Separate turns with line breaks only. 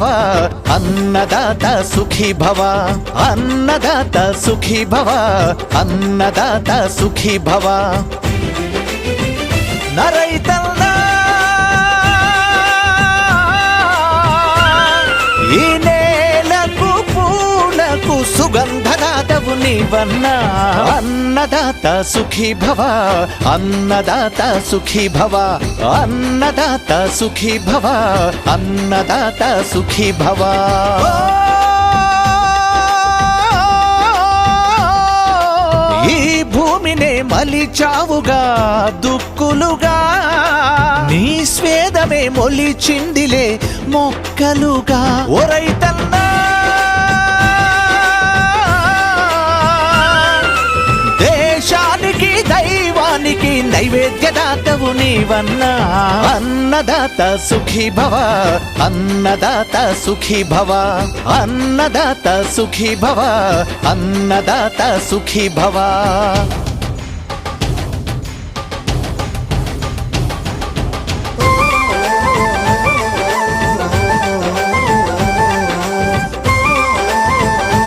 అన్నదాత సుఖీ భవ, అన్నదాత సుఖీ భవ, అన్నదాత సుఖీ భవ. నరైతన్నా ఈ నేలకు పూలకు సుగంధదాతవు నీవన్నా. అన్నదాత సుఖీ భవ, అన్నదాత సుఖీ భవ, అన్నదాత సుఖీ భవ, అన్నదాత సుఖీ భవ. ఈ భూమినే మలిచావుగా దుక్కులుగా, నీ స్వేదమే మొలిచిందిలే మొక్కలుగా. ఓ రైతన్నా దేశానికి దైవానికి నైవేద్యదాతవు నీవన్నా. అన్నదాత సుఖీ భవ, అన్నదాత సుఖీ భవ, అన్నదాత సుఖీ భవ, అన్నదాత సుఖీ భవ.